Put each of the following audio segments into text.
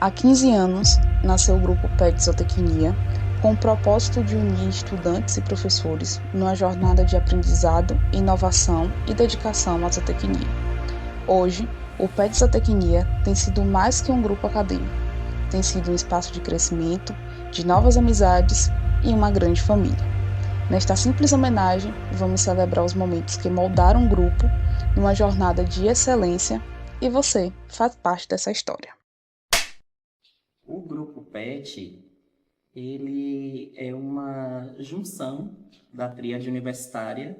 Há 15 anos, nasceu o grupo PET Zootecnia, com o propósito de unir estudantes e professores numa jornada de aprendizado, inovação e dedicação à zootecnia. Hoje, o PET Zootecnia tem sido mais que um grupo acadêmico, tem sido um espaço de crescimento, de novas amizades e uma grande família. Nesta simples homenagem, vamos celebrar os momentos que moldaram o grupo numa jornada de excelência e você faz parte dessa história. O grupo PET, ele é uma junção da tríade universitária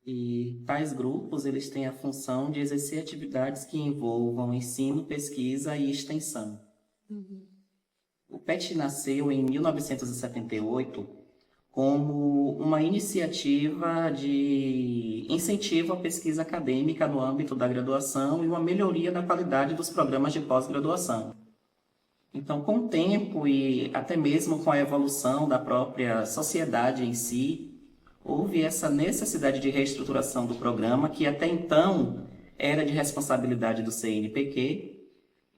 e tais grupos eles têm a função de exercer atividades que envolvam ensino, pesquisa e extensão. O PET nasceu em 1978 como uma iniciativa de incentivo à pesquisa acadêmica no âmbito da graduação e uma melhoria da qualidade dos programas de pós-graduação. Então, com o tempo e até mesmo com a evolução da própria sociedade em si, houve essa necessidade de reestruturação do programa, que até então era de responsabilidade do CNPq.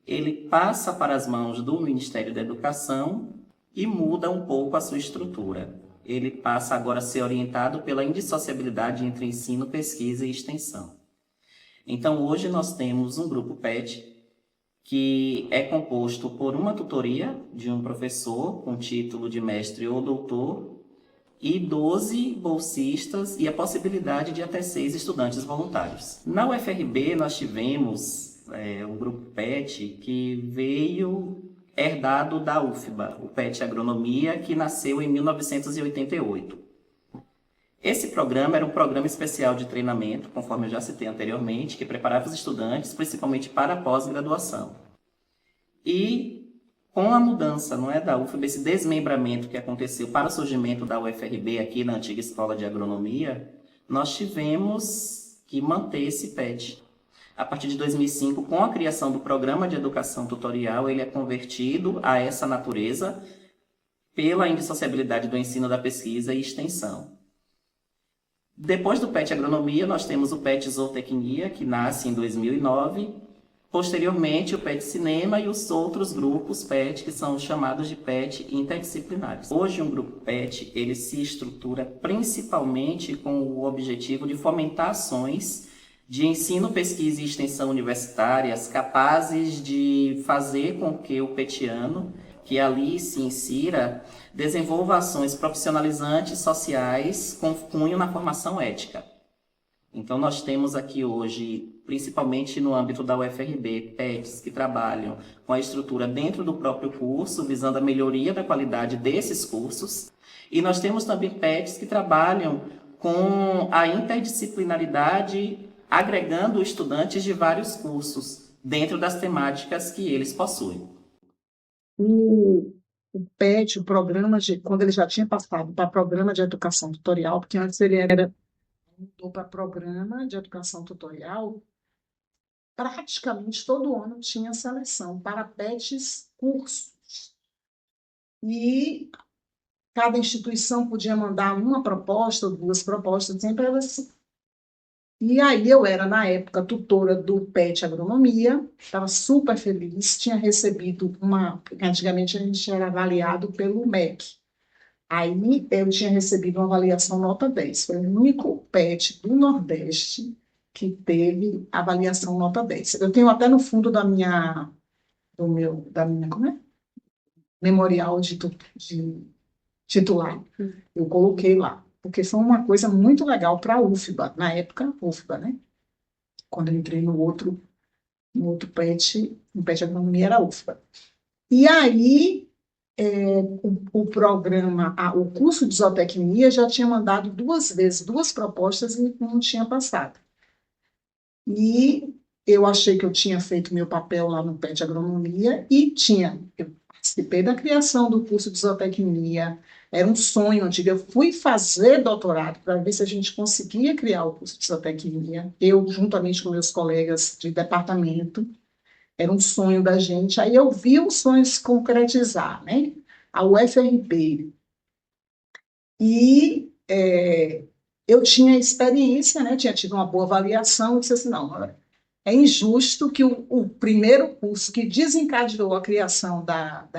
Ele passa para as mãos do Ministério da Educação e muda um pouco a sua estrutura. Ele passa agora a ser orientado pela indissociabilidade entre ensino, pesquisa e extensão. Então, hoje nós temos um grupo PET, que é composto por uma tutoria de um professor com título de mestre ou doutor e 12 bolsistas e a possibilidade de até 6 estudantes voluntários. Na UFRB nós tivemos um grupo PET que veio herdado da UFBA, o PET Agronomia, que nasceu em 1988. Esse programa era um programa especial de treinamento, conforme eu já citei anteriormente, que preparava os estudantes principalmente para a pós-graduação. E com a mudança, da UFBA, esse desmembramento que aconteceu para o surgimento da UFRB aqui na antiga Escola de Agronomia, nós tivemos que manter esse PET. A partir de 2005, com a criação do Programa de Educação Tutorial, ele é convertido a essa natureza pela indissociabilidade do ensino, da pesquisa e extensão. Depois do PET Agronomia, nós temos o PET Zootecnia, que nasce em 2009. Posteriormente, o PET Cinema e os outros grupos PET, que são chamados de PET interdisciplinares. Hoje, um grupo PET ele se estrutura principalmente com o objetivo de fomentar ações de ensino, pesquisa e extensão universitárias capazes de fazer com que o petiano, que ali se insira, desenvolva ações profissionalizantes sociais com cunho na formação ética. Então, nós temos aqui hoje, principalmente no âmbito da UFRB, PETs que trabalham com a estrutura dentro do próprio curso, visando a melhoria da qualidade desses cursos. E nós temos também PETs que trabalham com a interdisciplinaridade, agregando estudantes de vários cursos, dentro das temáticas que eles possuem. O PET, o programa quando ele já tinha passado para programa de educação tutorial, porque antes ele mudou para programa de educação tutorial, praticamente todo ano tinha seleção para PETs cursos. E cada instituição podia mandar uma proposta, 2 propostas, sempre era assim. E aí eu era, na época, tutora do PET Agronomia, estava super feliz, tinha recebido antigamente a gente era avaliado pelo MEC. Aí eu tinha recebido uma avaliação nota 10, foi o único PET do Nordeste que teve avaliação nota 10. Eu tenho até no fundo da minha como é? Memorial de titular, eu coloquei lá, porque foi uma coisa muito legal para a UFBA, na época, UFBA, né? Quando eu entrei no outro PET, no PET Agronomia era a UFBA. E aí, o programa, o curso de zootecnia já tinha mandado 2 vezes, 2 propostas e não tinha passado. E eu achei que eu tinha feito meu papel lá no PET Agronomia e eu participei da criação do curso de zootecnia, era um sonho antigo. Eu fui fazer doutorado para ver se a gente conseguia criar o curso de zootecnia, eu juntamente com meus colegas de departamento, era um sonho da gente. Aí eu vi o sonho se concretizar, né? A UFRB. E eu tinha experiência, né? Tinha tido uma boa avaliação, e disse assim, não, É injusto que o primeiro curso que desencadeou a criação da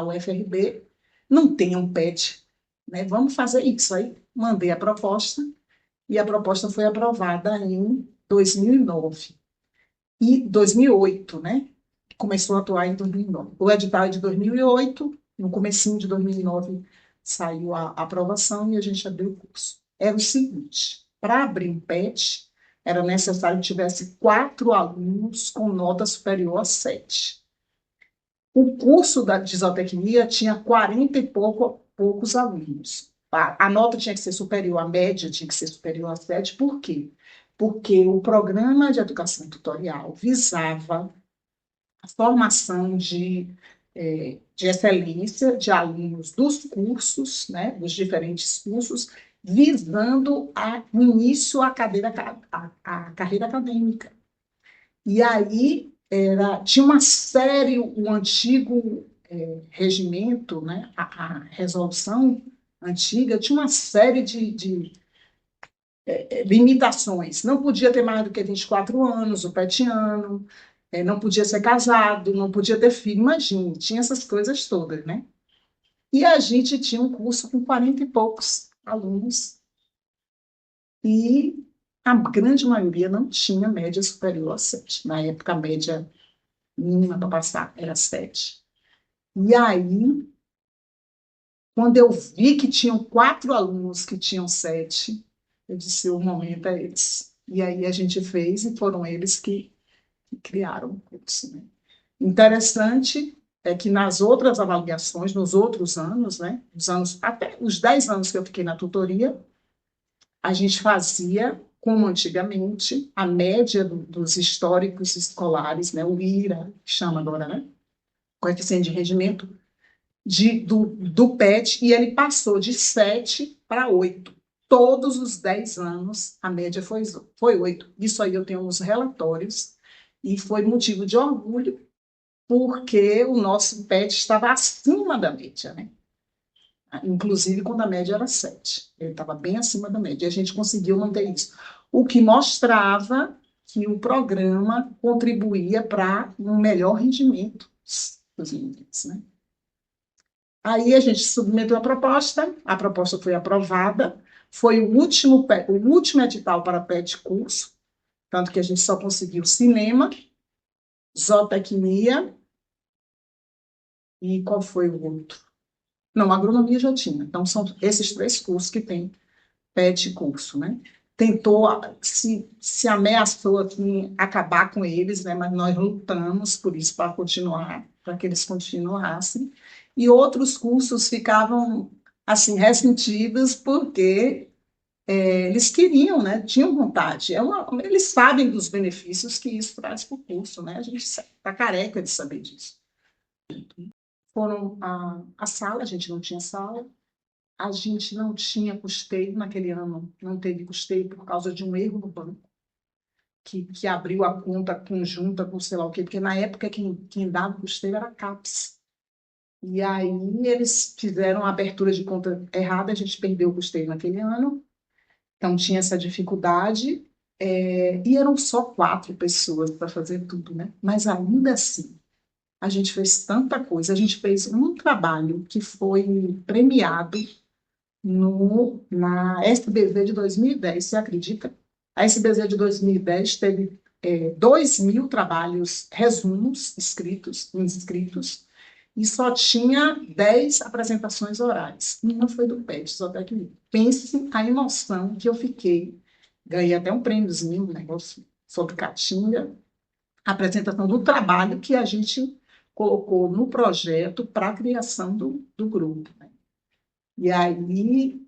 UFRB não tenha um PET, né? Vamos fazer isso aí. Mandei a proposta e a proposta foi aprovada em 2009 e 2008, né? Começou a atuar em 2009. O edital é de 2008, no comecinho de 2009 saiu a aprovação e a gente abriu o curso. Era o seguinte, para abrir um PET, era necessário que tivesse 4 alunos com nota superior a 7. O curso de zootecnia tinha 40 e poucos alunos. A nota tinha que ser superior, a média tinha que ser superior a 7. Por quê? Porque o programa de educação tutorial visava a formação de excelência de alunos dos cursos, né, dos diferentes cursos, visando o início à carreira acadêmica. E aí tinha uma série, o antigo regimento, né, a resolução antiga, tinha uma série de limitações. Não podia ter mais do que 24 anos, o petiano, não podia ser casado, não podia ter filho. Imagine, tinha essas coisas todas, né? E a gente tinha um curso com 40 e poucos alunos e a grande maioria não tinha média superior a 7. Na época, a média mínima para passar era 7. E aí, quando eu vi que tinham 4 alunos que tinham 7, eu disse, o momento é esse. E aí a gente fez e foram eles que criaram o curso, né? Interessante é que nas outras avaliações, nos outros anos, né, até os 10 anos que eu fiquei na tutoria, a gente fazia, como antigamente, a média dos históricos escolares, né, o IRA, que chama agora, né, coeficiente de rendimento, do PET, e ele passou de 7 para 8. Todos os 10 anos, a média foi 8. Isso aí eu tenho uns relatórios, e foi motivo de orgulho, porque o nosso PET estava acima da média, né? Inclusive quando a média era 7. Ele estava bem acima da média, e a gente conseguiu manter isso. O que mostrava que o programa contribuía para um melhor rendimento dos meninos, né? Aí a gente submeteu a proposta foi aprovada, foi o último edital para PET curso, tanto que a gente só conseguiu cinema, zootecnia e qual foi o outro? Não, agronomia já tinha. Então, são esses 3 cursos que tem PET curso, né? Tentou, se ameaçou aqui acabar com eles, né? Mas nós lutamos por isso, para continuar, para que eles continuassem. E outros cursos ficavam, assim, ressentidos, porque eles queriam, né? Tinham vontade. Eles sabem dos benefícios que isso traz para o curso, né? A gente está careca de saber disso. Foram a sala, a gente não tinha sala, a gente não tinha custeio naquele ano, não teve custeio por causa de um erro no banco, que abriu a conta conjunta com sei lá o quê, porque na época quem dava custeio era a CAPES. E aí eles fizeram a abertura de conta errada, a gente perdeu o custeio naquele ano, então tinha essa dificuldade, e eram só 4 pessoas para fazer tudo, né? Mas ainda assim, a gente fez tanta coisa, a gente fez um trabalho que foi premiado na SBZ de 2010, você acredita? A SBZ de 2010 teve 2.000 trabalhos, resumos inscritos, e só tinha 10 apresentações orais. Uma foi do PET, Zootecnia. Pense a emoção que eu fiquei. Ganhei até um prêmiozinho, um negócio sobre Caatinga, a apresentação do trabalho que a gente colocou no projeto para a criação do grupo, né? E aí,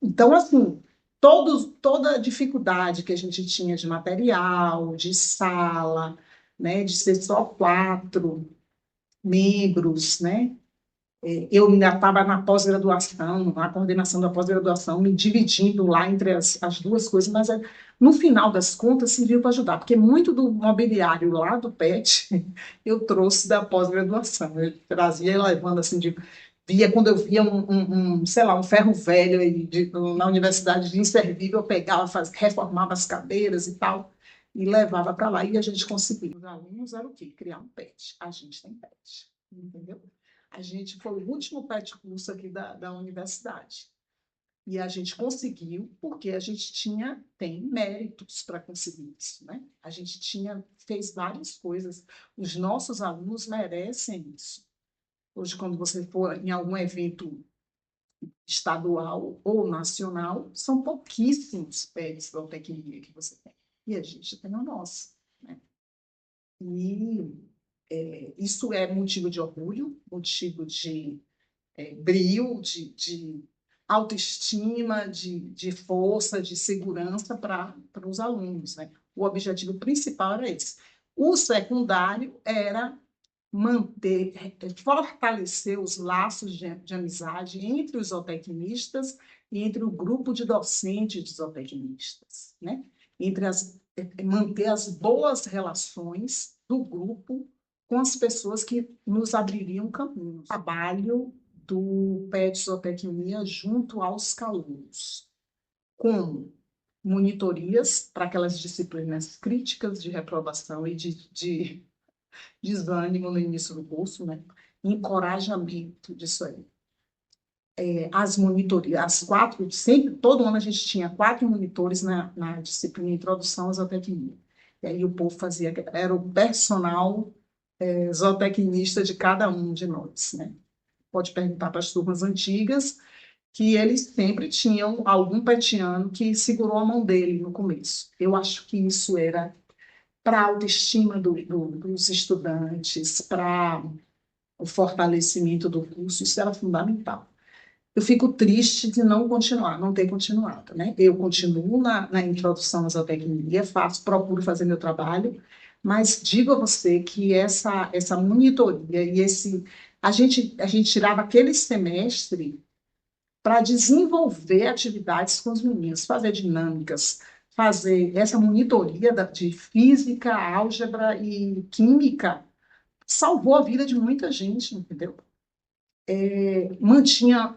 então, assim, toda a dificuldade que a gente tinha de material, de sala, né, de ser só 4 membros, né? Eu ainda estava na pós-graduação, na coordenação da pós-graduação, me dividindo lá entre as 2 coisas, mas no final das contas serviu para ajudar, porque muito do mobiliário lá do PET eu trouxe da pós-graduação. Eu trazia levando assim, quando eu via sei lá, um ferro velho na universidade de inservível, eu pegava, reformava as cadeiras e tal. e levava para lá e a gente conseguiu. Os alunos eram o quê? Criar um PET. A gente tem PET, entendeu? A gente foi o último PET curso aqui da universidade. E a gente conseguiu porque a gente tem méritos para conseguir isso, né? A gente fez várias coisas. Os nossos alunos merecem isso. Hoje, quando você for em algum evento estadual ou nacional, são pouquíssimos PETs da tecnologia que você tem. E a gente tem o nosso, né? E isso é motivo de orgulho, motivo de brio, de autoestima, de força, de segurança para os alunos, né? O objetivo principal era esse. O secundário era fortalecer os laços de amizade entre os zootecnistas e entre o grupo de docentes de zootecnistas, né? Manter as boas relações do grupo com as pessoas que nos abririam caminhos. Trabalho do PET Zootecnia junto aos calouros, como monitorias para aquelas disciplinas críticas de reprovação e de desânimo no início do curso, né? Encorajamento disso aí. As monitorias, sempre, todo ano a gente tinha 4 monitores na disciplina Introdução à Zootecnia. E aí o povo era o personal zootecnista de cada um de nós, né? Pode perguntar para as turmas antigas, que eles sempre tinham algum petiano que segurou a mão dele no começo. Eu acho que isso era para a autoestima dos estudantes, para o fortalecimento do curso, isso era fundamental. Eu fico triste de não continuar, não ter continuado, né? Eu continuo na introdução à zootecnia, procuro fazer meu trabalho, mas digo a você que essa monitoria e a gente tirava aquele semestre para desenvolver atividades com os meninos, fazer dinâmicas, fazer essa monitoria de física, álgebra e química, salvou a vida de muita gente, entendeu? Mantinha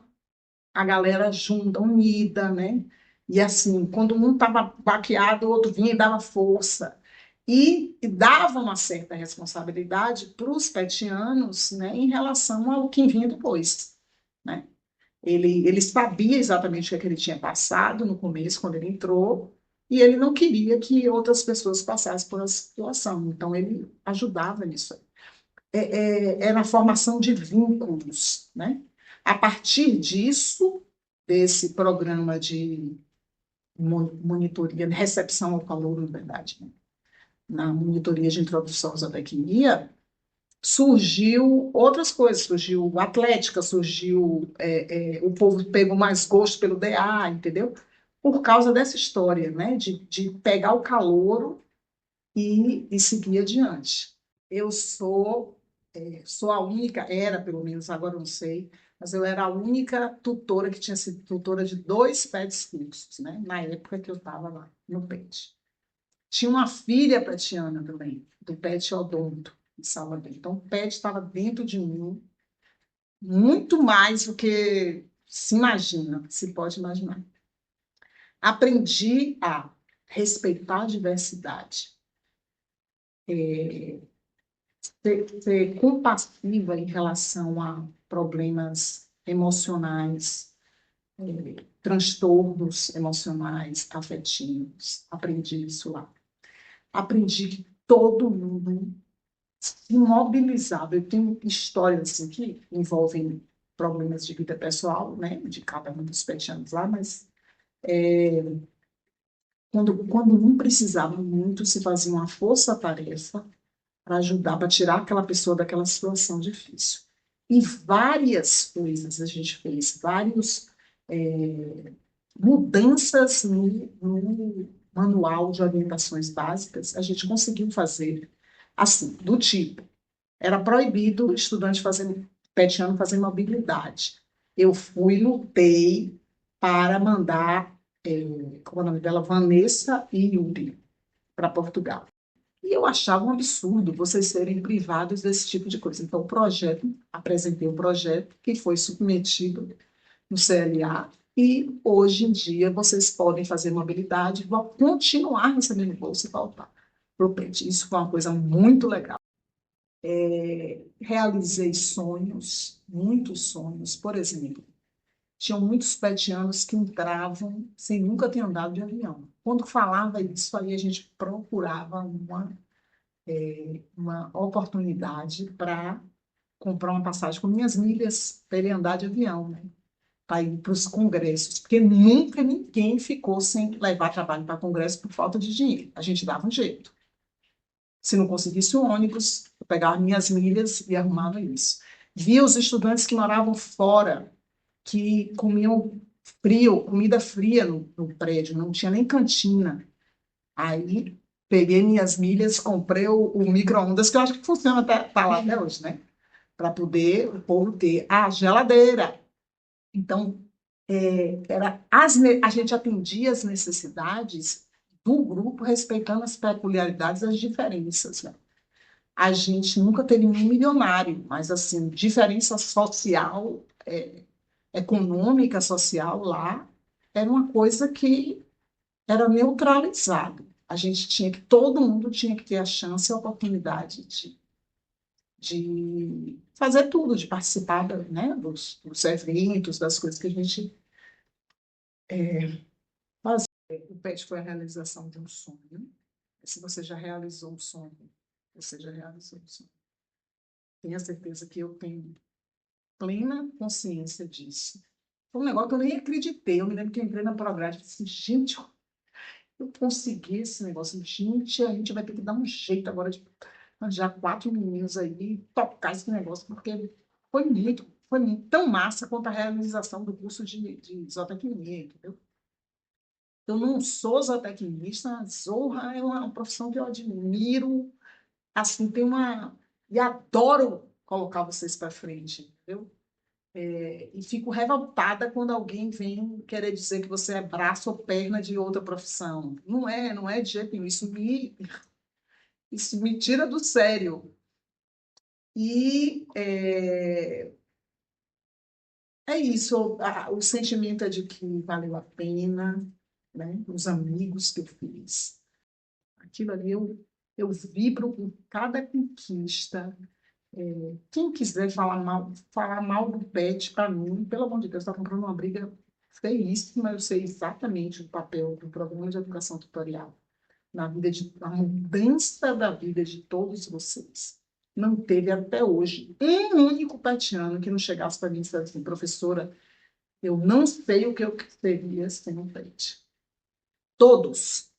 a galera junta, unida, né? E assim, quando um estava baqueado, o outro vinha e dava força. E dava uma certa responsabilidade para os petianos, né, em relação ao que vinha depois, né? Ele sabia exatamente o que ele tinha passado no começo, quando ele entrou, e ele não queria que outras pessoas passassem por essa situação. Então, ele ajudava nisso. É na formação de vínculos, né? A partir disso, desse programa de monitoria, de recepção ao calor, na verdade, né? Na monitoria de introdução à zootecnia, surgiu outras coisas, surgiu atlética, surgiu o povo pegou mais gosto pelo DA, entendeu? Por causa dessa história, né? De pegar o calouro e seguir adiante. Eu sou a única, era pelo menos, agora eu não sei, mas eu era a única tutora que tinha sido tutora de 2 PETs cursos, né? Na época que eu estava lá no PET. Tinha uma filha petiana também, do PET Odonto, em Salvador. Então, o PET estava dentro de mim, muito mais do que se imagina, se pode imaginar. Aprendi a respeitar a diversidade, ser compassiva em relação a problemas emocionais, transtornos emocionais, afetivos. Aprendi isso lá. Aprendi que todo mundo se mobilizava. Eu tenho histórias assim, que envolvem problemas de vida pessoal, né, de cada um dos petianos lá, mas quando um precisava muito, se fazia uma força-tarefa para ajudar, para tirar aquela pessoa daquela situação difícil. E várias coisas a gente fez, várias mudanças no manual de orientações básicas, a gente conseguiu fazer assim, do tipo, era proibido o estudante petiano fazer mobilidade. Eu lutei para mandar, como é o nome dela, Vanessa e Yuri, para Portugal. E eu achava um absurdo vocês serem privados desse tipo de coisa. Então, apresentei um projeto que foi submetido no CLA e, hoje em dia, vocês podem fazer mobilidade, vão continuar recebendo bolsa e voltar. para o PET. Isso foi uma coisa muito legal. Realizei sonhos, muitos sonhos. Por exemplo, tinham muitos petianos que entravam sem nunca ter andado de avião. Quando falava isso, aí a gente procurava uma oportunidade para comprar uma passagem com minhas milhas para ele andar de avião, né? Para ir para os congressos, porque nunca ninguém ficou sem levar trabalho para congresso por falta de dinheiro. A gente dava um jeito. Se não conseguisse o ônibus, eu pegava minhas milhas e arrumava isso. Via os estudantes que moravam fora, que comiam frio, comida fria no prédio, não tinha nem cantina. Aí peguei minhas milhas, comprei o micro-ondas, que eu acho que funciona tá lá até hoje, né? Para poder o povo ter a geladeira. Então, a gente atendia as necessidades do grupo, respeitando as peculiaridades, as diferenças, né? A gente nunca teve nenhum milionário, mas assim, diferença social, econômica, social lá, era uma coisa que era neutralizado. Todo mundo tinha que ter a chance e a oportunidade de fazer tudo, de participar, né, dos eventos, das coisas que a gente fazia. O PET foi a realização de um sonho. Se você já realizou um sonho, você já realizou um sonho. Tenha certeza que eu tenho plena consciência disso. Foi um negócio que eu nem acreditei. Eu me lembro que eu entrei na Prograde e falei assim, gente, eu consegui esse negócio. Gente, a gente vai ter que dar um jeito agora de arranjar 4 meninos aí e tocar esse negócio, porque foi tão massa quanto a realização do curso de zootecnia, entendeu? Eu não sou zootecnista, Zorra é uma profissão que eu admiro, assim, e adoro colocar vocês para frente, entendeu? E fico revoltada quando alguém vem querer dizer que você é braço ou perna de outra profissão. Não é de jeito nenhum. Isso me tira do sério. E é isso. O sentimento é de que valeu a pena, né? Os amigos que eu fiz. Aquilo ali eu vibro com cada conquista. Quem quiser falar mal do PET, para mim, pelo amor de Deus, está comprando uma briga feíssima. Eu sei exatamente o papel do programa de educação tutorial na mudança da vida de todos vocês. Não teve até hoje um único petiano que não chegasse para mim e dissesse assim, professora, eu não sei o que eu seria sem o PET. Todos,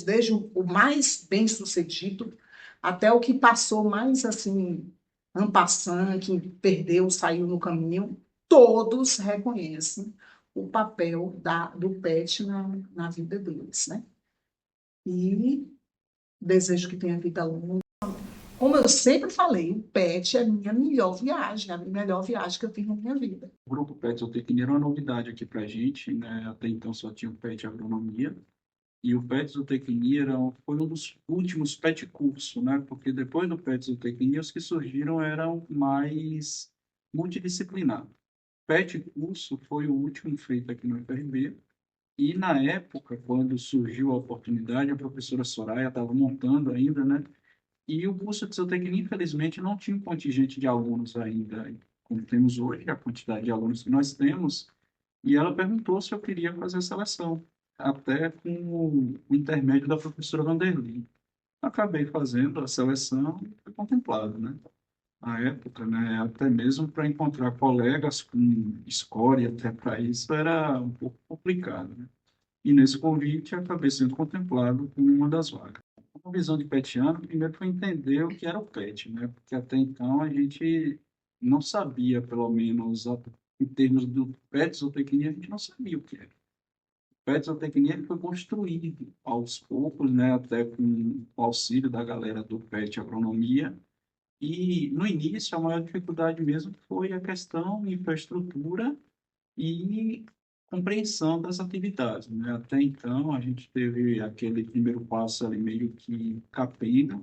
desde o mais bem-sucedido até o que passou mais assim, en passant, que perdeu, saiu no caminho, todos reconhecem o papel do PET na vida deles, né? E desejo que tenha vida longa. Como eu sempre falei, o PET é a minha melhor viagem, a melhor viagem que eu fiz na minha vida. O grupo PET Zootecnia era uma novidade aqui para a gente, né? Até então só tinha o PET Agronomia. E o PET Zootecnia foi um dos últimos PET curso, né? Porque depois do PET Zootecnia, os que surgiram eram mais multidisciplinar. PET curso foi o último feito aqui no UFRB. E na época, quando surgiu a oportunidade, a professora Soraya estava montando ainda, né? E o curso de zootecnia, infelizmente, não tinha um contingente de alunos ainda, como temos hoje, a quantidade de alunos que nós temos. E ela perguntou se eu queria fazer a seleção, até com o intermédio da professora Vanderly. Acabei fazendo a seleção e fui contemplado, né? Na época, né? Até mesmo para encontrar colegas com escória, até para isso, era um pouco complicado, né? E nesse convite, acabei sendo contemplado com uma das vagas. Uma visão de petiano, primeiro foi entender o que era o PET, né? Porque até então a gente não sabia, pelo menos em termos do PET zootecnia, a gente não sabia o que era. O PET zootecnia ele foi construído aos poucos, né? Até com o auxílio da galera do PET agronomia. E no início a maior dificuldade mesmo foi a questão de infraestrutura e compreensão das atividades, né? Até então, a gente teve aquele primeiro passo ali meio que capenga,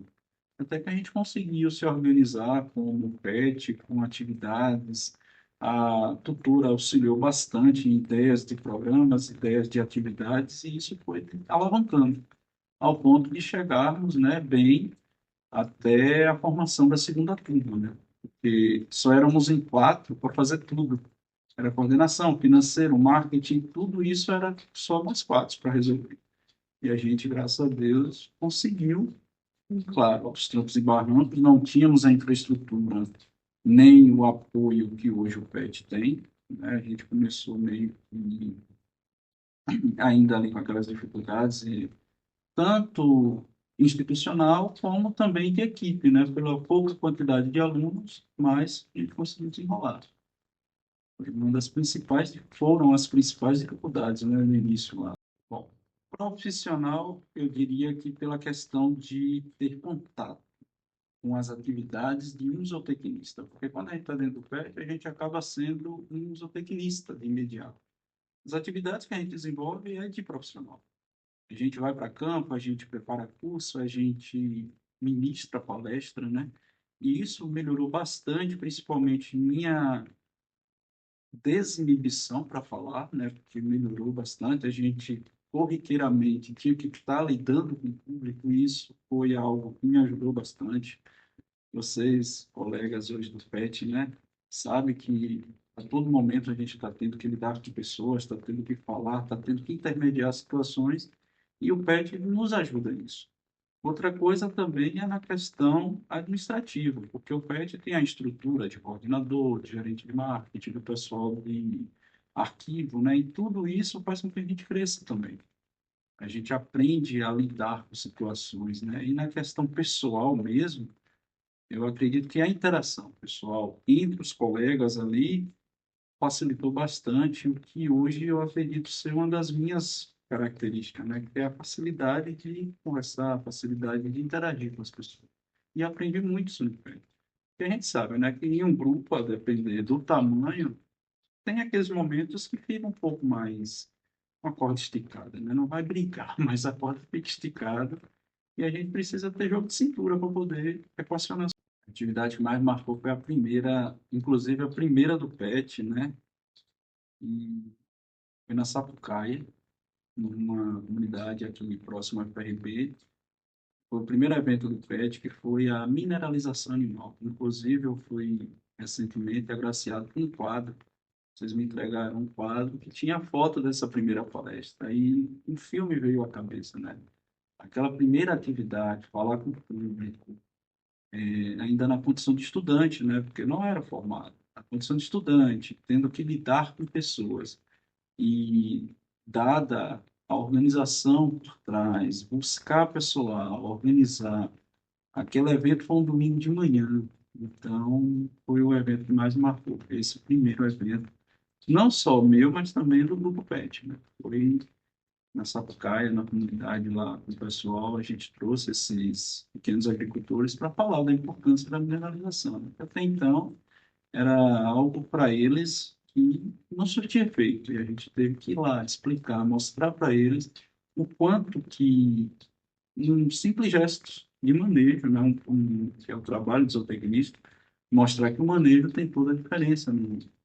até que a gente conseguiu se organizar com o PET, com atividades. A tutora auxiliou bastante em ideias de programas, ideias de atividades, e isso foi alavancando. ao ponto de chegarmos, né, bem até a formação da segunda turma, né? Porque só éramos em 4 para fazer tudo. Era coordenação, financeiro, marketing, tudo isso era só nós 4 para resolver. E a gente, graças a Deus, conseguiu, claro, aos trancos e barrancos, não tínhamos a infraestrutura nem o apoio que hoje o PET tem, né? A gente começou meio que ainda ali com aquelas dificuldades, e tanto institucional como também de equipe, né? Pela pouca quantidade de alunos, mas a gente conseguiu desenrolar. Uma das principais, foram as principais dificuldades, né, no início lá. Bom, profissional, eu diria que pela questão de ter contato com as atividades de um zootecnista, porque quando a gente está dentro do PET, a gente acaba sendo um zootecnista de imediato. As atividades que a gente desenvolve é de profissional. A gente vai para campo, a gente prepara curso, a gente ministra palestra, né? E isso melhorou bastante, principalmente minha desinibição para falar, né? Porque melhorou bastante. A gente corriqueiramente tinha que estar lidando com o público, e isso foi algo que me ajudou bastante. Vocês, colegas hoje do PET, né? Sabem que a todo momento a gente está tendo que lidar com pessoas, está tendo que falar, está tendo que intermediar situações, e o PET nos ajuda nisso. Outra coisa também é na questão administrativa, porque o PET tem a estrutura de coordenador, de gerente de marketing, do pessoal de arquivo, né? E tudo isso faz com que a gente cresça também. A gente aprende a lidar com situações, né? E na questão pessoal mesmo, eu acredito que a interação pessoal entre os colegas ali facilitou bastante, o que hoje eu acredito ser uma das minhas características, né? Que é a facilidade de conversar, a facilidade de interagir com as pessoas. E aprendi muito sobre isso. Porque a gente sabe, né, que em um grupo, a depender do tamanho, tem aqueles momentos que fica um pouco mais com a corda esticada, né? Não vai brincar, mas a corda fica esticada e a gente precisa ter jogo de cintura para poder equacionar. A atividade que mais marcou foi a primeira, inclusive a primeira do PET, né? E foi na Sapucaia, numa comunidade aqui próxima ao FRB. Foi o primeiro evento do PET, que foi a mineralização animal. Inclusive, eu fui recentemente agraciado com um quadro. Vocês me entregaram um quadro que tinha a foto dessa primeira palestra. E um filme veio à cabeça, né? Aquela primeira atividade, falar com o público, ainda na condição de estudante, né? Porque não era formado. Na condição de estudante, tendo que lidar com pessoas. E dada a organização por trás, buscar pessoal, organizar, aquele evento foi um domingo de manhã, então foi o evento que mais marcou, esse primeiro evento, não só meu, mas também do Grupo PET, né? Foi na Sapucaia, na comunidade lá com o pessoal, a gente trouxe esses pequenos agricultores para falar da importância da mineralização, né? Até então, era algo para eles que não surtia efeito. E a gente teve que ir lá explicar, mostrar para eles o quanto que um simples gesto de manejo, né, que é o trabalho do zootecnista, mostrar que o manejo tem toda a diferença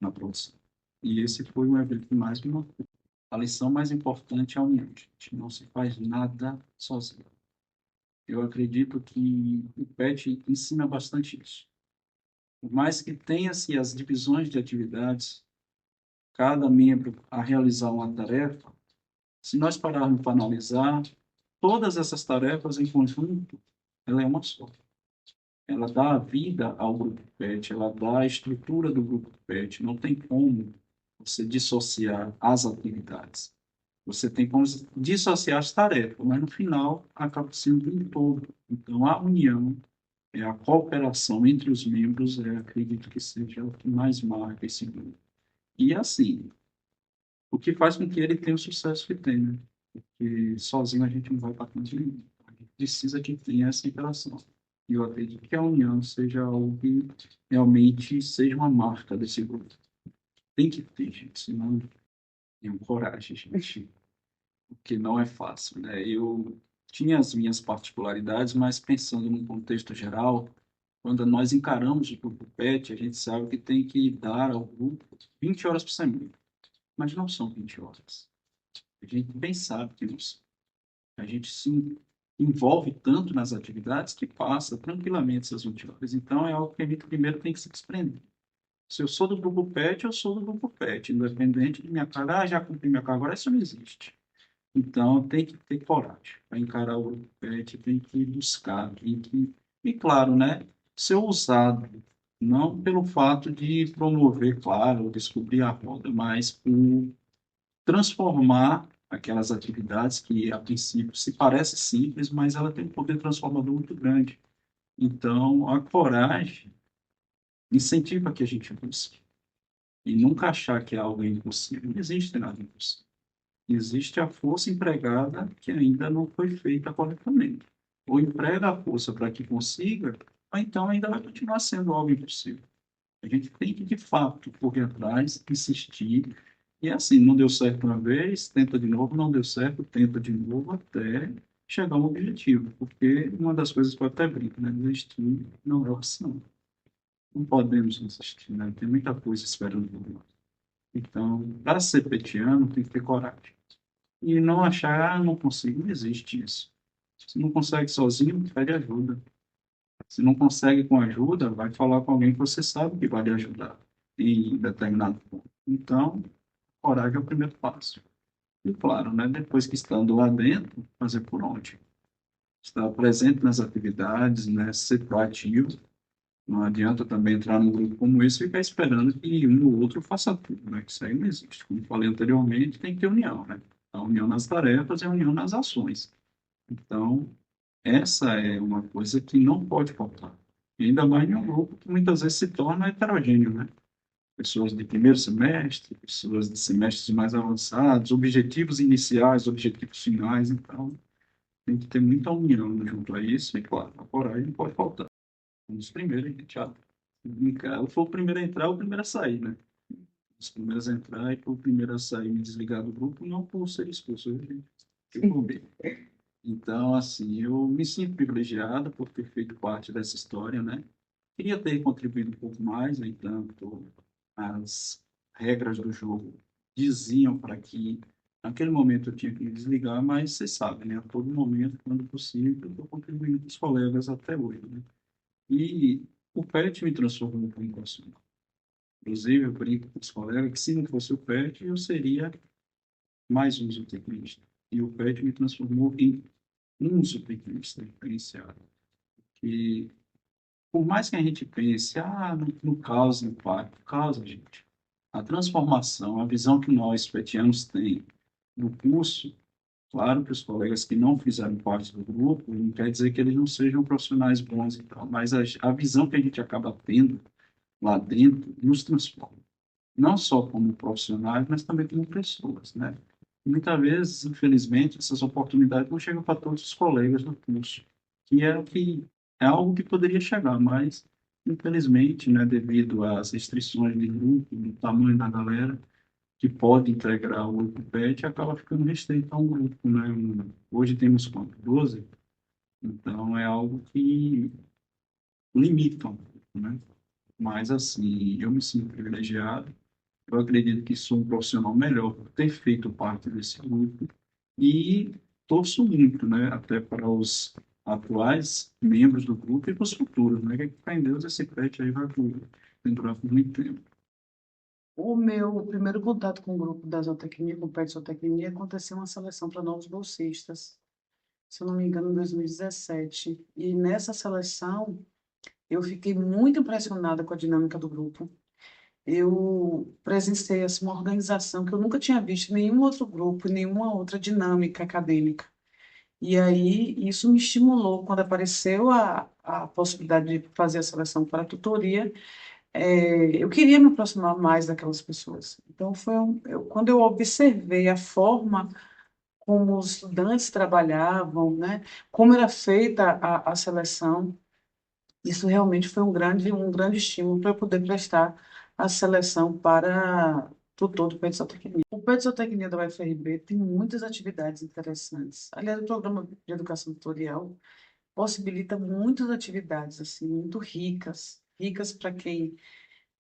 na produção. E esse foi o evento que mais me marcou. A lição mais importante é a união, gente. Não se faz nada sozinho. Eu acredito que o PET ensina bastante isso. Por mais que tenha-se as divisões de atividades, cada membro a realizar uma tarefa, se nós pararmos para analisar, todas essas tarefas em conjunto, ela é uma só. Ela dá a vida ao grupo PET, ela dá a estrutura do grupo PET. Não tem como você dissociar as atividades. Você tem como dissociar as tarefas, mas no final acaba sendo um todo. Então, a união, a cooperação entre os membros, acredito que seja o que mais marca esse grupo. E assim, o que faz com que ele tenha o sucesso que tem, né? Porque sozinho a gente não vai para canto nenhum. A gente precisa que tenha essa interação. E eu acredito que a união seja algo que realmente seja uma marca desse grupo. Tem que ter, gente, senão tenham coragem, gente, porque não é fácil, né? Eu tinha as minhas particularidades, mas pensando num contexto geral, quando nós encaramos o grupo PET, a gente sabe que tem que dar ao grupo 20 horas por semana, mas não são 20 horas. A gente bem sabe que não são. A gente sim envolve tanto nas atividades que passa tranquilamente essas 20 horas. Então, é algo que a gente primeiro tem que se desprender. Se eu sou do grupo PET, eu sou do grupo PET, independente de minha carga. Ah, já cumpri minha carga, agora isso não existe. Então, tem que ter coragem para encarar o grupo PET, tem que buscar, tem que... E, claro, né, ser ousado, não pelo fato de promover, claro, descobrir a roda, mas por transformar aquelas atividades que, a princípio, se parece simples, mas ela tem um poder transformador muito grande. Então, a coragem incentiva que a gente busque. E nunca achar que é algo impossível. Não existe nada impossível. Existe a força empregada que ainda não foi feita corretamente. Ou emprega a força para que consiga, ou então ainda vai continuar sendo algo impossível. A gente tem que, de fato, correr atrás, insistir. E assim, não deu certo uma vez, tenta de novo, não deu certo, tenta de novo, até chegar ao objetivo. Porque uma das coisas que eu até brinco, né? Desistir não é opção. Não podemos desistir, né? Tem muita coisa esperando por nós. Então, para ser petiano, tem que ter coragem. E não achar, ah, não consigo, não existe isso. Se não consegue sozinho, pede ajuda. Se não consegue com ajuda, vai falar com alguém que você sabe que vai lhe ajudar em determinado ponto. Então, coragem é o primeiro passo. E claro, né, depois que estando lá dentro, fazer por onde? Estar presente nas atividades, né, ser proativo. Não adianta também entrar num grupo como esse e ficar esperando que um ou outro faça tudo, né? Que isso aí não existe. Como falei anteriormente, tem que ter união, né? A união nas tarefas e a união nas ações. Então, essa é uma coisa que não pode faltar. E ainda mais em um grupo que muitas vezes se torna heterogêneo, né? Pessoas de primeiro semestre, pessoas de semestres mais avançados, objetivos iniciais, objetivos finais. Então, tem que ter muita união junto a isso e, claro, a coragem não pode faltar. Um dos primeiros, a gente já brincar. Eu fui o primeiro a entrar, o primeiro a sair, né? Os primeiros a entrar e o primeiro a sair, me desligar do grupo, não por ser expulso, eu por bem. Então, assim, eu me sinto privilegiado por ter feito parte dessa história, né? Queria ter contribuído um pouco mais, no entanto, as regras do jogo diziam para que, naquele momento, eu tinha que me desligar, mas vocês sabem, né? A todo momento, quando possível, eu estou contribuindo com os colegas até hoje, né? E o PET me transformou em profissional. Inclusive, eu brinco com os colegas que se não fosse o PET, eu seria mais um zootecnista. E o PET me transformou em um zootecnista diferenciado. E por mais que a gente pense, ah, não causa impacto, causa, gente. A transformação, a visão que nós, petianos, tem no curso, claro que os colegas que não fizeram parte do grupo, não quer dizer que eles não sejam profissionais bons e tal, mas a visão que a gente acaba tendo lá dentro nos transforma. Não só como profissionais, mas também como pessoas, né? E muitas vezes, infelizmente, essas oportunidades não chegam para todos os colegas do curso, que é algo que poderia chegar, mas infelizmente, né, devido às restrições de grupo, do tamanho da galera que pode integrar o grupo PET, acaba ficando restrito a um grupo, né? Hoje temos quanto? 12? Então é algo que limita um pouco, né? Mas assim, eu me sinto privilegiado. Eu acredito que sou um profissional melhor por ter feito parte desse grupo e torço muito, né, até para os atuais membros do grupo e para os futuros, né, que fé em Deus esse pet aí vai durar por muito tempo. O meu primeiro contato com o grupo da zootecnia, com o PET Zootecnia, aconteceu uma seleção para novos bolsistas, se eu não me engano, em 2017. E nessa seleção, eu fiquei muito impressionada com a dinâmica do grupo. Eu presenciei assim, uma organização que eu nunca tinha visto em nenhum outro grupo, em nenhuma outra dinâmica acadêmica. E aí, isso me estimulou quando apareceu a possibilidade de fazer a seleção para a tutoria. Eu queria me aproximar mais daquelas pessoas. Então, quando eu observei a forma como os estudantes trabalhavam, né, como era feita a seleção, isso realmente foi um grande estímulo para eu poder prestar a seleção para tutor do PET Zootecnia. O PET Zootecnia da UFRB tem muitas atividades interessantes. Aliás, o programa de educação tutorial possibilita muitas atividades assim, muito ricas, ricas para quem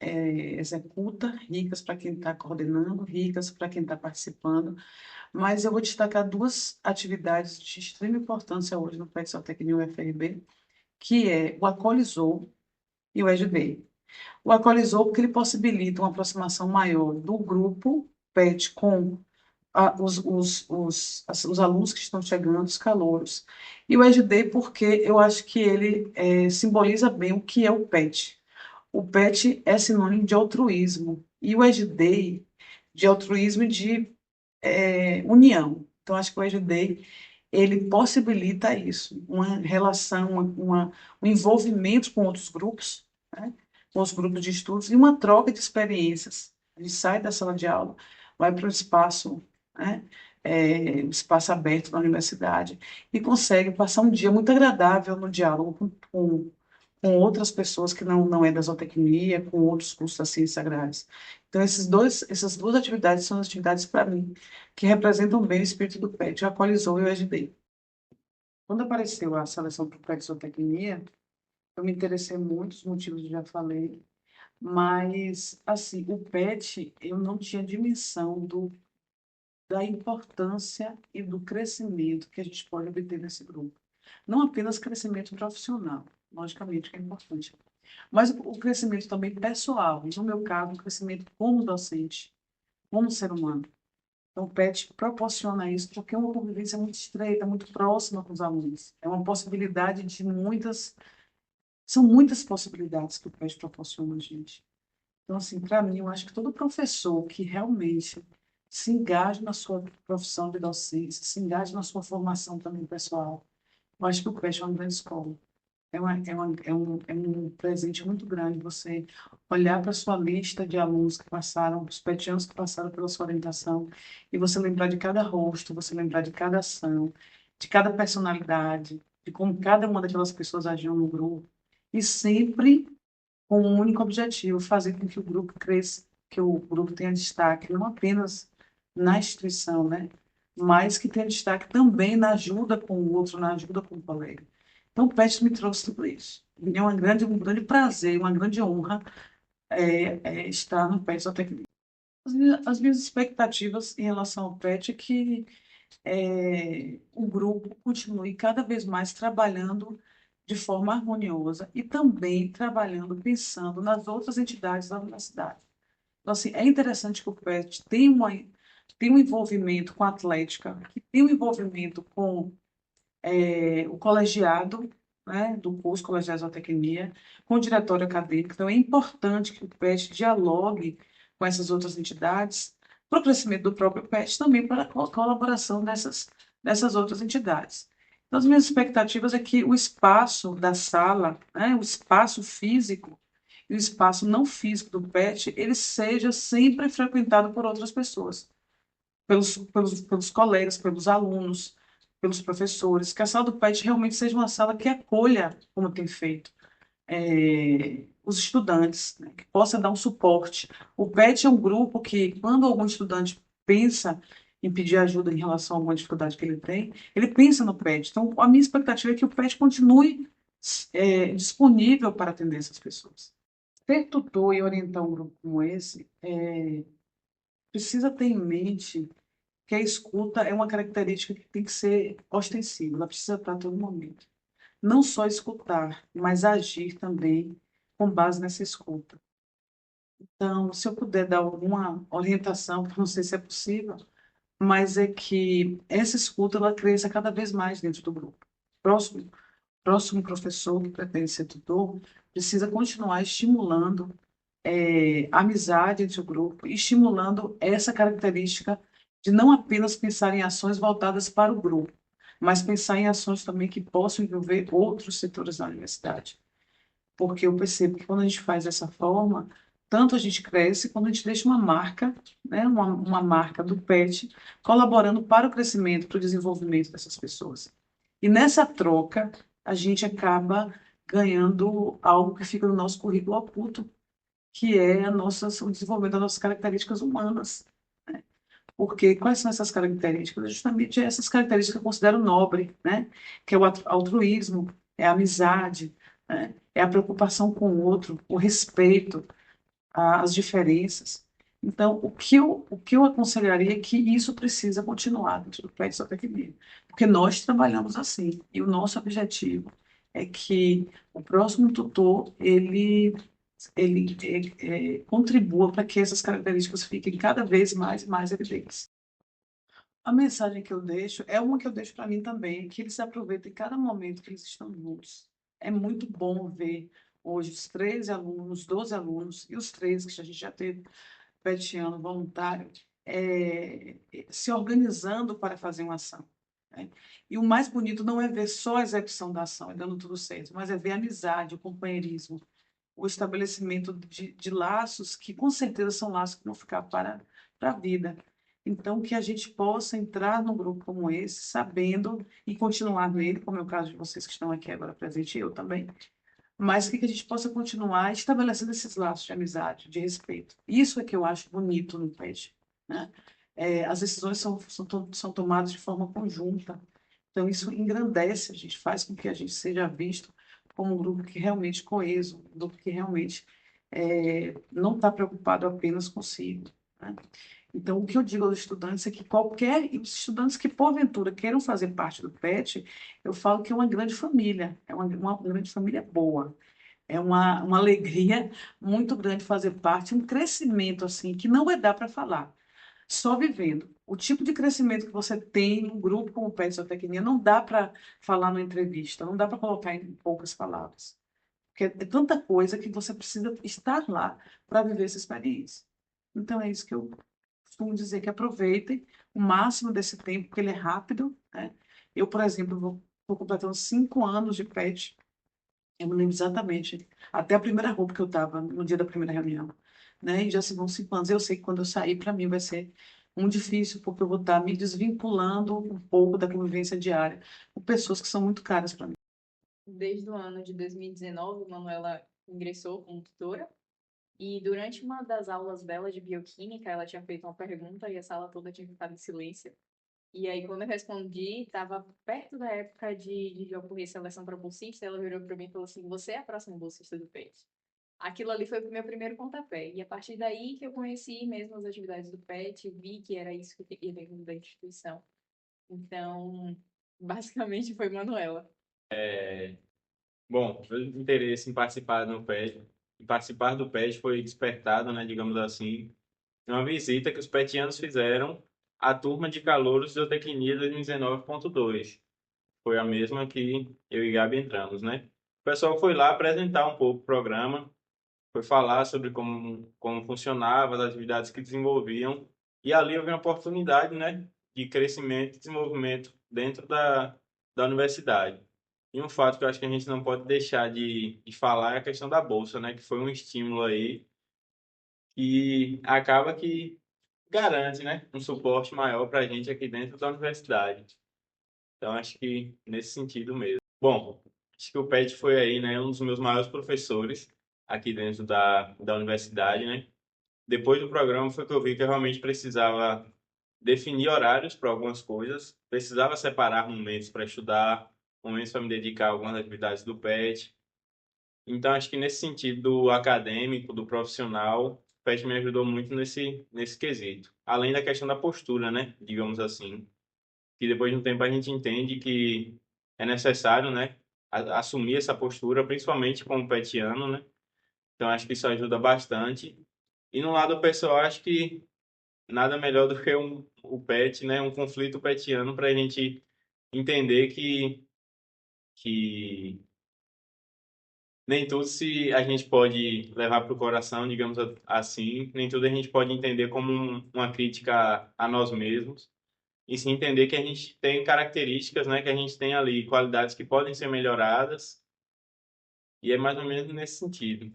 executa, ricas para quem está coordenando, ricas para quem está participando, mas eu vou destacar duas atividades de extrema importância hoje no PET Zootecnia UFRB, que é o Acolizou e o EduDay. O Acolizou porque ele possibilita uma aproximação maior do grupo PET com os alunos que estão chegando, os calouros. E o EduDay porque eu acho que ele simboliza bem o que é o PET. O PET é sinônimo de altruísmo e o EduDay de altruísmo e de união. Então, acho que o EduDay ele possibilita isso, uma relação, um envolvimento com outros grupos, né? Com os grupos de estudos e uma troca de experiências. A gente sai da sala de aula, vai para o espaço, né? Um espaço aberto na universidade e consegue passar um dia muito agradável no diálogo com outras pessoas que não é da zootecnia, com outros cursos das ciências agrárias. Então, essas duas atividades são as atividades, para mim, que representam bem o espírito do PET, o Acolizou e o EduDay. Quando apareceu a seleção para o PET Zootecnia, eu me interessei muito, os motivos eu já falei, mas, assim, o PET, eu não tinha dimensão da importância e do crescimento que a gente pode obter nesse grupo. Não apenas crescimento profissional, logicamente que é importante, mas o crescimento também pessoal, no meu caso, o crescimento como docente, como ser humano. Então, o PET proporciona isso porque é uma convivência muito estreita, muito próxima com os alunos. É uma possibilidade de são muitas possibilidades que o PET proporciona a gente. Então, assim, para mim, eu acho que todo professor que realmente se engaje na sua profissão de docência, se engaje na sua formação também pessoal, eu acho que o PET é uma grande escola. É um presente muito grande você olhar para a sua lista de alunos que passaram, os petianos que passaram pela sua orientação, e você lembrar de cada rosto, você lembrar de cada ação, de cada personalidade, de como cada uma daquelas pessoas agiam no grupo, e sempre com um único objetivo, fazer com que o grupo cresça, que o grupo tenha destaque, não apenas na instituição, né? Mas que tenha destaque também na ajuda com o outro, na ajuda com o colega. Então, o PET me trouxe tudo isso. E é um grande prazer, uma grande honra estar no PET Zootecnia. As minhas expectativas em relação ao PET é que o grupo continue cada vez mais trabalhando de forma harmoniosa e também trabalhando, pensando nas outras entidades da universidade. Então, assim, é interessante que o PET tem um envolvimento com a atlética, que tem um envolvimento com o colegiado, né, do curso Colegiado de Zootecnia, com o diretório acadêmico. Então, é importante que o PET dialogue com essas outras entidades para o crescimento do próprio PET, também para a colaboração dessas outras entidades. Então, as minhas expectativas é que o espaço da sala, né, o espaço físico e o espaço não físico do PET, ele seja sempre frequentado por outras pessoas, pelos colegas, pelos alunos, pelos professores, que a sala do PET realmente seja uma sala que acolha, como tem feito, os estudantes, né, que possa dar um suporte. O PET é um grupo que, quando algum estudante pensa em pedir ajuda em relação a alguma dificuldade que ele tem, ele pensa no PET. Então, a minha expectativa é que o PET continue disponível para atender essas pessoas. Ser tutor e orientar um grupo como esse precisa ter em mente que a escuta é uma característica que tem que ser ostensiva, ela precisa estar a todo momento. Não só escutar, mas agir também com base nessa escuta. Então, se eu puder dar alguma orientação, não sei se é possível, mas é que essa escuta ela cresça cada vez mais dentro do grupo. Próximo professor que pretende ser tutor precisa continuar estimulando a amizade entre o grupo, estimulando essa característica de não apenas pensar em ações voltadas para o grupo, mas pensar em ações também que possam envolver outros setores da universidade. Porque eu percebo que quando a gente faz dessa forma, tanto a gente cresce, quanto a gente deixa uma marca, né, uma marca do PET, colaborando para o crescimento, para o desenvolvimento dessas pessoas. E nessa troca, a gente acaba ganhando algo que fica no nosso currículo oculto, que é o desenvolvimento das nossas características humanas. Porque quais são essas características? Justamente essas características que eu considero nobre, né? Que é o altruísmo, é a amizade, né? É a preocupação com o outro, o respeito. as diferenças. Então, o que eu aconselharia é que isso precisa continuar dentro do PET Zootecnia, porque nós trabalhamos assim, e o nosso objetivo é que o próximo tutor, ele contribua para que essas características fiquem cada vez mais e mais evidentes. A mensagem que eu deixo é uma que eu deixo para mim também, que eles aproveitem cada momento que eles estão juntos. É muito bom ver hoje os 13 alunos, 12 alunos e os 13 que a gente já teve petiano voluntário, se organizando para fazer uma ação, né? E o mais bonito não é ver só a execução da ação e dando tudo certo, mas é ver a amizade, o companheirismo, o estabelecimento de laços que com certeza são laços que vão ficar para a vida. Então, que a gente possa entrar num grupo como esse, sabendo e continuar nele, como é o caso de vocês que estão aqui agora presente, eu também, mas que a gente possa continuar estabelecendo esses laços de amizade, de respeito. Isso é que eu acho bonito no PET, né? As decisões são tomadas de forma conjunta, então isso engrandece a gente, faz com que a gente seja visto como um grupo que realmente coeso, um grupo que realmente não está preocupado apenas consigo, né? Então, o que eu digo aos estudantes é que e os estudantes que porventura queiram fazer parte do PET, eu falo que é uma grande família, é uma grande família boa. É uma alegria muito grande fazer parte, um crescimento assim, que não vai dar para falar, só vivendo. O tipo de crescimento que você tem num grupo como o PET Zootecnia não dá para falar numa entrevista, não dá para colocar em poucas palavras. Porque é tanta coisa que você precisa estar lá para viver essa experiência. Então é isso que eu costumo dizer, que aproveitem o máximo desse tempo, porque ele é rápido, né? Eu, por exemplo, vou completando 5 anos de PET, eu me lembro exatamente, até a primeira roupa que eu estava no dia da primeira reunião, né? E já se vão 5 anos. Eu sei que quando eu sair, para mim vai ser muito difícil, porque eu vou estar me desvinculando um pouco da convivência diária com pessoas que são muito caras para mim. Desde o ano de 2019, Manuela ingressou como tutora e durante uma das aulas dela de bioquímica, ela tinha feito uma pergunta e a sala toda tinha ficado em silêncio. E aí, quando eu respondi, estava perto da época de ocorrer seleção para bolsista, ela virou para mim e falou assim: Você é a próxima bolsista do PET. Aquilo ali foi o meu primeiro pontapé. E a partir daí que eu conheci mesmo as atividades do PET, vi que era isso que eu queria dentro da instituição. Então, basicamente foi Manuela. Bom, meu interesse em participar do PET foi despertado, né, digamos assim, em uma visita que os petianos fizeram à turma de calouros de zootecnia 2019.2. Foi a mesma que eu e Gabi entramos, né? O pessoal foi lá apresentar um pouco o programa, foi falar sobre como funcionava, as atividades que desenvolviam, e ali eu vi uma oportunidade, né, de crescimento e desenvolvimento dentro da universidade. E um fato que eu acho que a gente não pode deixar de falar é a questão da bolsa, né, que foi um estímulo aí que acaba que garante, né, um suporte maior para a gente aqui dentro da universidade. Então, acho que nesse sentido mesmo. Bom, acho que o Pet foi aí, né, um dos meus maiores professores aqui dentro da universidade, né? Depois do programa foi que eu vi que eu realmente precisava definir horários para algumas coisas, precisava separar momentos para estudar, momentos para me dedicar a algumas atividades do PET. Então, acho que nesse sentido do acadêmico, do profissional, o PET me ajudou muito nesse quesito. Além da questão da postura, né? Digamos assim, que depois de um tempo a gente entende que é necessário, né? Assumir essa postura, principalmente como petiano, né? Então, acho que isso ajuda bastante. E no lado pessoal, acho que nada melhor do que o pet, né? Um conflito petiano para a gente entender que nem tudo se a gente pode levar para o coração, digamos assim, nem tudo a gente pode entender como uma crítica a nós mesmos, e sim entender que a gente tem características, né? Que a gente tem ali qualidades que podem ser melhoradas, e é mais ou menos nesse sentido.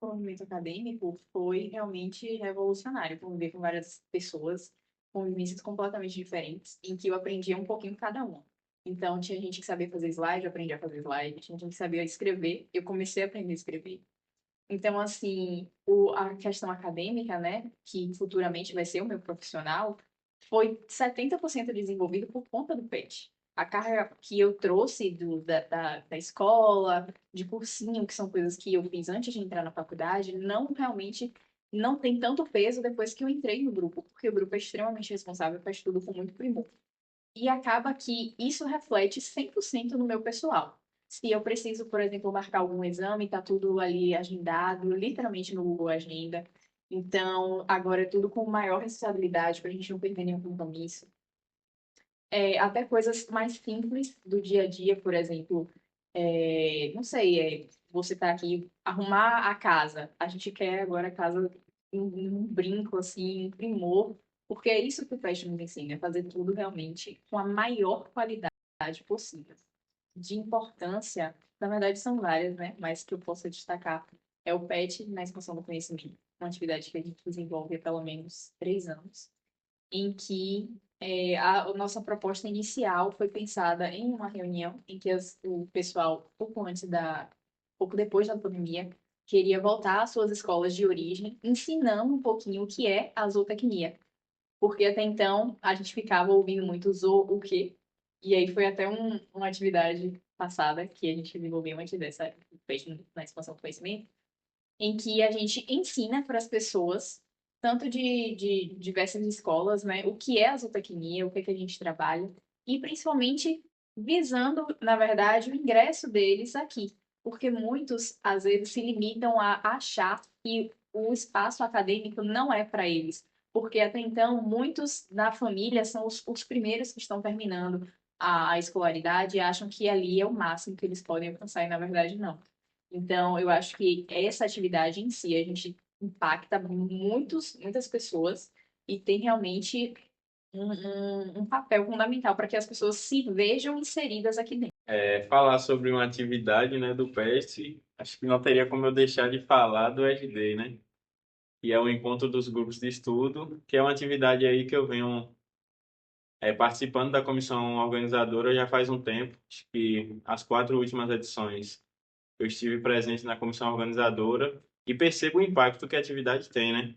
O movimento acadêmico foi realmente revolucionário, conviver com várias pessoas, com vivências completamente diferentes, em que eu aprendia um pouquinho cada uma. Então, tinha gente que sabia fazer slide, eu aprendi a fazer slide, tinha gente que sabia escrever, eu comecei a aprender a escrever. Então, assim, a questão acadêmica, né, que futuramente vai ser o meu profissional, foi 70% desenvolvido por conta do PET. A carga que eu trouxe da escola, de cursinho, que são coisas que eu fiz antes de entrar na faculdade, não realmente não tem tanto peso depois que eu entrei no grupo, porque o grupo é extremamente responsável, faz tudo com muito primor. E acaba que isso reflete 100% no meu pessoal. Se eu preciso, por exemplo, marcar algum exame, tá tudo ali agendado, literalmente no Google Agenda. Então, agora é tudo com maior responsabilidade para a gente não perder nenhum compromisso. Até coisas mais simples do dia a dia, por exemplo, não sei, você tá aqui, arrumar a casa. A gente quer agora a casa um brinco, assim, um primor, porque é isso que o Fast nos ensina, é fazer tudo realmente com a maior qualidade possível. De importância, na verdade são várias, né? Mas que eu posso destacar é o PET na expansão do conhecimento, uma atividade que a gente desenvolve há pelo menos 3 anos em que a nossa proposta inicial foi pensada em uma reunião em que o pessoal, pouco depois da pandemia, queria voltar às suas escolas de origem, ensinando um pouquinho o que é a zootecnia. Porque até então a gente ficava ouvindo muito o quê? E aí foi até uma atividade passada que a gente desenvolveu antes dessa, na expansão do conhecimento, em que a gente ensina para as pessoas, tanto de diversas escolas, né, o que é a zootecnia, o que é que a gente trabalha, e principalmente visando, na verdade, o ingresso deles aqui. Porque muitos, às vezes, se limitam a achar que o espaço acadêmico não é para eles. Porque até então, muitos da família são os primeiros que estão terminando a escolaridade e acham que ali é o máximo que eles podem alcançar, e na verdade não. Então, eu acho que essa atividade em si, a gente impacta muitas pessoas e tem realmente um papel fundamental para que as pessoas se vejam inseridas aqui dentro. Falar sobre uma atividade, né, do PEST, acho que não teria como eu deixar de falar do SD, né? Que é o encontro dos grupos de estudo, que é uma atividade aí que eu venho participando da comissão organizadora já faz um tempo. Acho que as 4 últimas edições eu estive presente na comissão organizadora e percebo o impacto que a atividade tem, né?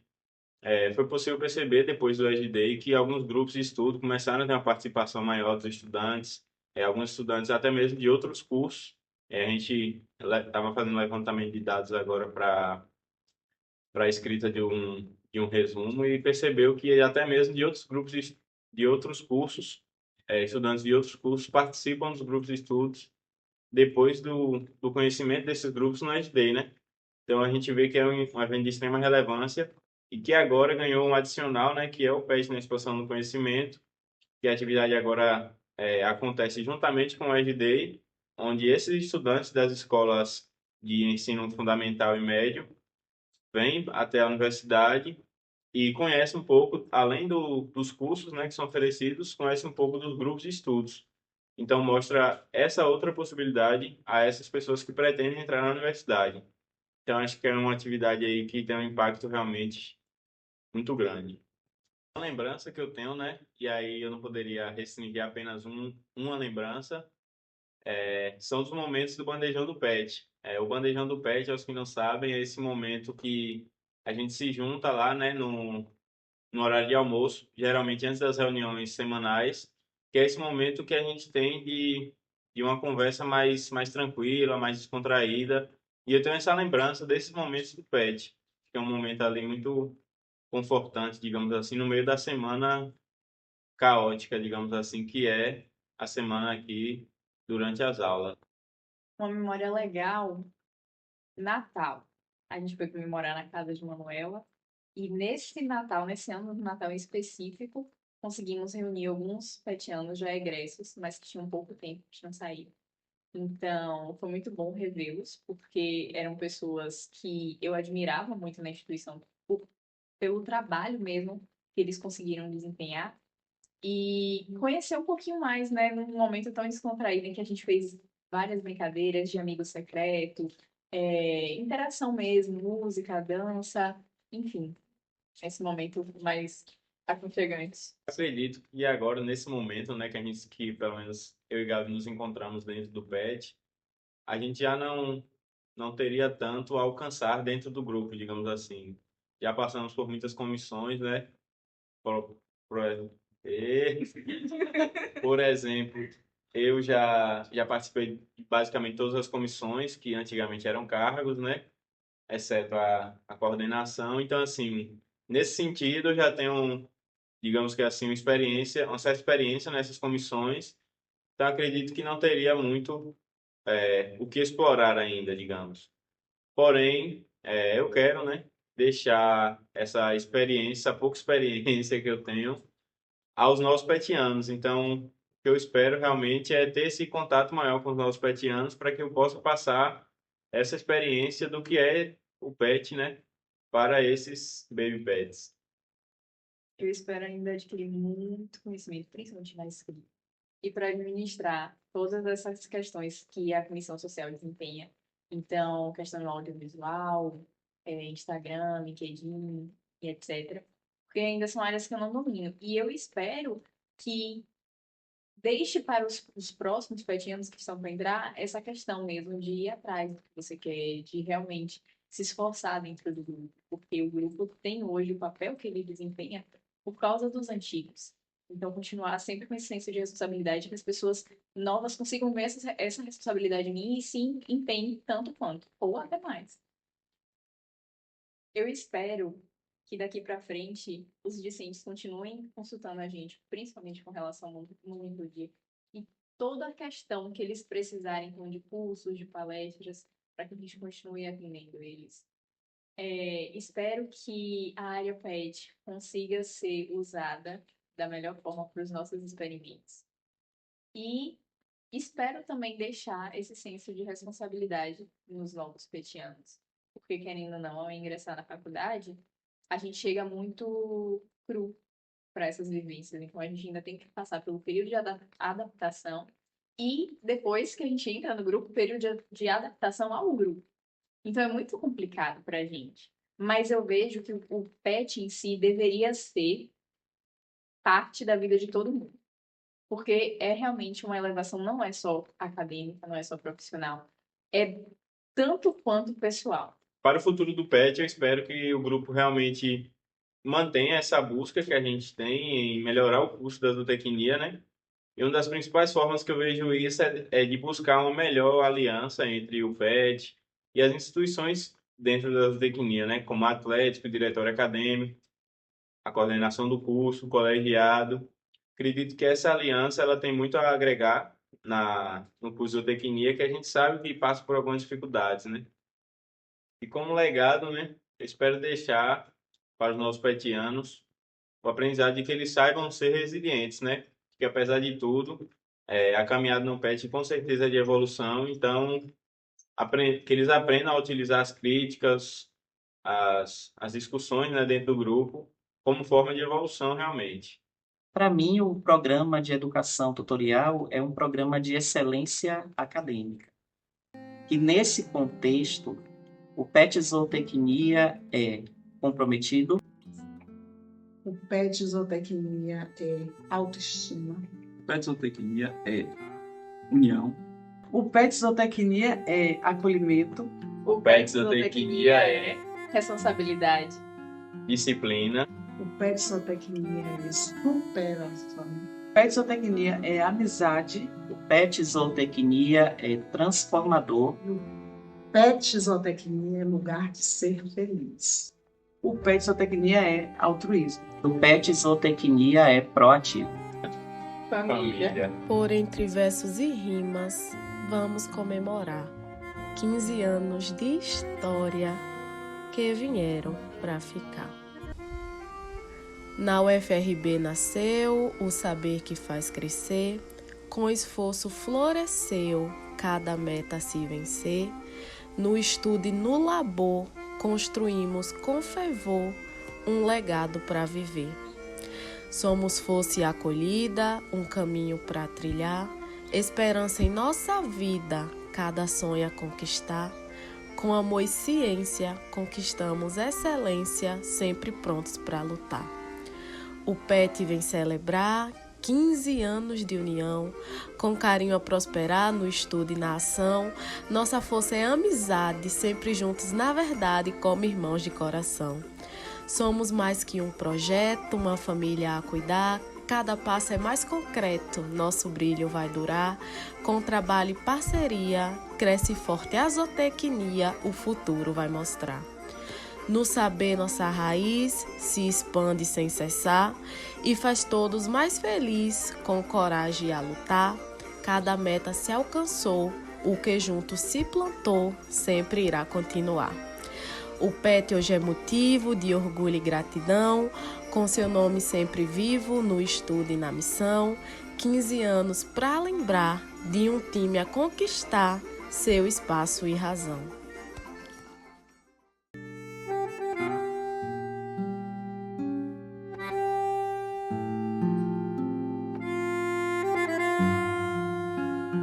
Foi possível perceber depois do Edge Day que alguns grupos de estudo começaram a ter uma participação maior dos estudantes, alguns estudantes até mesmo de outros cursos. A gente estava fazendo um levantamento de dados agora para a escrita de um resumo e percebeu que até mesmo de outros grupos de outros cursos, estudantes de outros cursos participam dos grupos de estudos depois do conhecimento desses grupos no Edge Day, né? Então a gente vê que é um evento de extrema relevância e que agora ganhou um adicional, né, que é o PET na expansão do conhecimento, que a atividade agora acontece juntamente com o Edge Day, onde esses estudantes das escolas de ensino fundamental e médio vêm até a universidade e conhecem um pouco, além dos cursos, né, que são oferecidos, conhecem um pouco dos grupos de estudos. Então mostra essa outra possibilidade a essas pessoas que pretendem entrar na universidade. Então, acho que é uma atividade aí que tem um impacto realmente muito grande. Uma lembrança que eu tenho, né? E aí eu não poderia restringir apenas uma lembrança, são os momentos do bandejão do PET. O bandejão do PET, aos que não sabem, é esse momento que a gente se junta lá, né, no horário de almoço, geralmente antes das reuniões semanais, que é esse momento que a gente tem de uma conversa mais tranquila, mais descontraída. E eu tenho essa lembrança desses momentos do PET, que é um momento ali muito confortante, digamos assim, no meio da semana caótica, digamos assim, que é a semana aqui durante as aulas. Uma memória legal, Natal. A gente foi comemorar na casa de Manuela e nesse Natal, nesse ano de Natal em específico, conseguimos reunir alguns petianos já egressos, mas que tinham pouco tempo que tinham saído. Então, foi muito bom revê-los, porque eram pessoas que eu admirava muito na instituição, pelo trabalho mesmo que eles conseguiram desempenhar. E conhecer um pouquinho mais, né, num momento tão descontraído em que a gente fez várias brincadeiras de amigo secreto, interação mesmo, música, dança, enfim, esse momento mais aconchegante. Acredito que agora, nesse momento, né, que pelo menos eu e Gabi nos encontramos dentro do PET, a gente já não teria tanto a alcançar dentro do grupo, digamos assim. Já passamos por muitas comissões, né? Por, e- por exemplo, eu já participei de basicamente todas as comissões que antigamente eram cargos, né? exceto a coordenação. Então, assim, nesse sentido, eu já tenho, digamos que assim, uma certa experiência nessas comissões, então acredito que não teria muito o que explorar ainda, digamos. Porém, eu quero, né, deixar essa experiência, essa pouca experiência que eu tenho, aos novos petianos. Então, o que eu espero realmente é ter esse contato maior com os novos petianos para que eu possa passar essa experiência do que é o pet, né, para esses baby pets. Eu espero ainda adquirir muito conhecimento, principalmente na escrita, e para administrar todas essas questões que a comissão social desempenha. Então, questão do audiovisual, Instagram, LinkedIn e etc. Porque ainda são áreas que eu não domino. E eu espero que deixe para os próximos petianos que estão para entrar essa questão mesmo de ir atrás do que você quer, de realmente se esforçar dentro do grupo, porque o grupo tem hoje o papel que ele desempenha por causa dos antigos. Então, continuar sempre com esse senso de responsabilidade, que as pessoas novas consigam ver essa responsabilidade em mim e se empenhem tanto quanto, ou até mais. Eu espero que daqui para frente os discentes continuem consultando a gente, principalmente com relação ao mundo do dia, e toda a questão que eles precisarem, então, de cursos, de palestras, para que a gente continue atendendo eles. Espero que a área PET consiga ser usada da melhor forma para os nossos experimentos. E espero também deixar esse senso de responsabilidade nos novos petianos. Porque, querendo ou não, ao ingressar na faculdade, a gente chega muito cru para essas vivências. Então, a gente ainda tem que passar pelo período de adaptação e, depois que a gente entra no grupo, período de adaptação ao grupo. Então, é muito complicado para a gente. Mas eu vejo que o PET em si deveria ser parte da vida de todo mundo. Porque é realmente uma elevação, não é só acadêmica, não é só profissional. É tanto quanto pessoal. Para o futuro do PET, eu espero que o grupo realmente mantenha essa busca que a gente tem em melhorar o curso da zootecnia, né? E uma das principais formas que eu vejo isso é de buscar uma melhor aliança entre o PET e as instituições dentro da zootecnia, né? Como a Atlético, o diretório acadêmico, a coordenação do curso, o colegiado. Acredito que essa aliança ela tem muito a agregar no curso de zootecnia, que a gente sabe que passa por algumas dificuldades, né? E como legado, né, eu espero deixar para os nossos petianos o aprendizado de que eles saibam ser resilientes, né? Que apesar de tudo, a caminhada no PET com certeza é de evolução, então que eles aprendam a utilizar as críticas, as discussões, né, dentro do grupo como forma de evolução realmente. Para mim, o programa de educação tutorial é um programa de excelência acadêmica. E nesse contexto, o PET Zootecnia é comprometido. O PET Zootecnia é autoestima. O PET Zootecnia é união. O PET Zootecnia é acolhimento. O PET Zootecnia é responsabilidade. disciplina. O PET Zootecnia é superação. O PET Zootecnia é amizade. O PET Zootecnia é transformador. PET Zootecnia é lugar de ser feliz. O PET Zootecnia é altruísmo. O PET Zootecnia é proativo. Família. Por entre versos e rimas, vamos comemorar 15 anos de história que vieram para ficar. Na UFRB nasceu o saber que faz crescer, com esforço floresceu cada meta a se vencer. No estudo e no labor, construímos com fervor um legado para viver. Somos força e acolhida, um caminho para trilhar, esperança em nossa vida, cada sonho a conquistar. Com amor e ciência, conquistamos excelência, sempre prontos para lutar. O PET vem celebrar 15 anos de união, com carinho a prosperar no estudo e na ação. Nossa força é amizade, sempre juntos na verdade, como irmãos de coração. Somos mais que um projeto, uma família a cuidar, cada passo é mais concreto, nosso brilho vai durar. Com trabalho e parceria, cresce forte a zootecnia, o futuro vai mostrar. No saber, nossa raiz se expande sem cessar e faz todos mais felizes, com coragem a lutar. Cada meta se alcançou, o que junto se plantou sempre irá continuar. O PET hoje é motivo de orgulho e gratidão, com seu nome sempre vivo no estudo e na missão. 15 anos para lembrar de um time a conquistar seu espaço e razão.